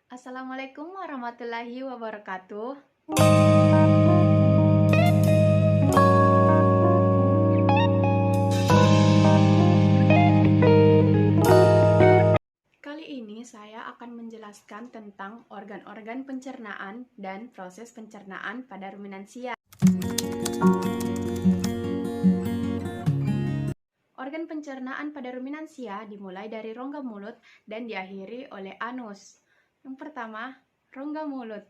Assalamualaikum warahmatullahi wabarakatuh. Kali ini saya akan menjelaskan tentang organ-organ pencernaan dan proses pencernaan pada ruminansia. Organ pencernaan pada ruminansia dimulai dari rongga mulut dan diakhiri oleh anus. Yang pertama, rongga mulut.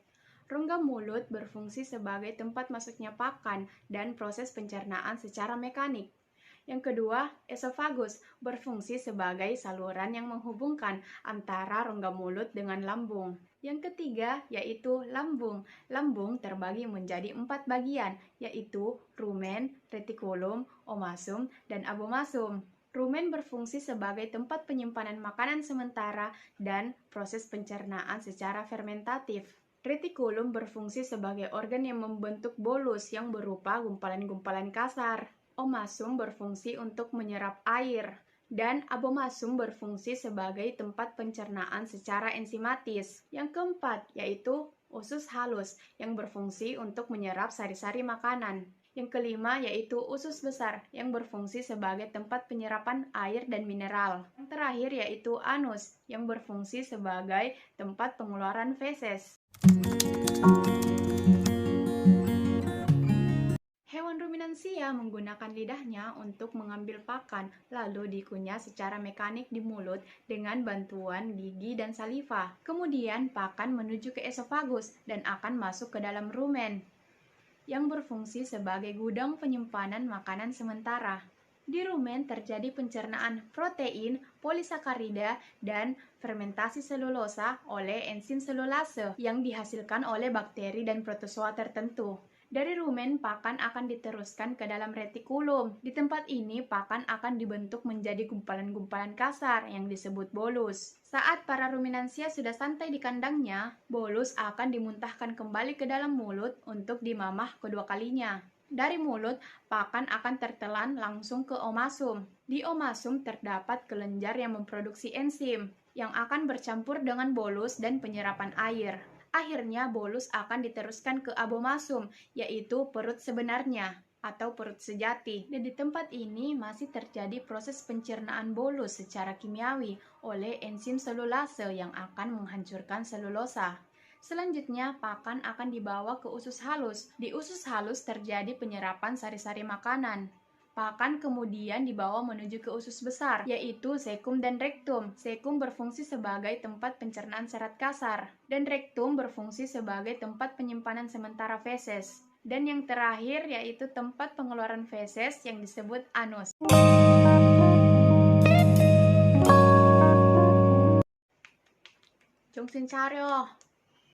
Rongga mulut berfungsi sebagai tempat masuknya pakan dan proses pencernaan secara mekanik. Yang kedua, esofagus berfungsi sebagai saluran yang menghubungkan antara rongga mulut dengan lambung. Yang ketiga, yaitu lambung. Lambung terbagi menjadi 4 bagian, yaitu rumen, retikulum, omasum, dan abomasum. Rumen berfungsi sebagai tempat penyimpanan makanan sementara dan proses pencernaan secara fermentatif. Retikulum berfungsi sebagai organ yang membentuk bolus yang berupa gumpalan-gumpalan kasar. Omasum berfungsi untuk menyerap air, dan abomasum berfungsi sebagai tempat pencernaan secara enzimatis. Yang keempat, yaitu usus halus yang berfungsi untuk menyerap sari-sari makanan. Yang kelima, yaitu usus besar yang berfungsi sebagai tempat penyerapan air dan mineral. Yang terakhir, yaitu anus yang berfungsi sebagai tempat pengeluaran feses. Hewan ruminansia menggunakan lidahnya untuk mengambil pakan, lalu dikunyah secara mekanik di mulut dengan bantuan gigi dan saliva. Kemudian pakan menuju ke esofagus dan akan masuk ke dalam rumen, yang berfungsi sebagai gudang penyimpanan makanan sementara. Di rumen terjadi pencernaan protein, polisakarida, dan fermentasi selulosa oleh enzim selulase yang dihasilkan oleh bakteri dan protozoa tertentu. Dari rumen, pakan akan diteruskan ke dalam retikulum. Di tempat ini, pakan akan dibentuk menjadi gumpalan-gumpalan kasar yang disebut bolus. Saat para ruminansia sudah santai di kandangnya, bolus akan dimuntahkan kembali ke dalam mulut untuk dimamah kedua kalinya. Dari mulut, pakan akan tertelan langsung ke omasum. Di omasum terdapat kelenjar yang memproduksi enzim yang akan bercampur dengan bolus dan penyerapan air. Akhirnya bolus akan diteruskan ke abomasum, yaitu perut sebenarnya atau perut sejati. Dan di tempat ini masih terjadi proses pencernaan bolus secara kimiawi oleh enzim selulase yang akan menghancurkan selulosa. Selanjutnya, pakan akan dibawa ke usus halus. Di usus halus terjadi penyerapan sari-sari makanan. Pakan kemudian dibawa menuju ke usus besar, yaitu sekum dan rektum. Sekum berfungsi sebagai tempat pencernaan serat kasar, dan rektum berfungsi sebagai tempat penyimpanan sementara feses. Dan yang terakhir yaitu tempat pengeluaran feses yang disebut anus. Jongsin Charyo.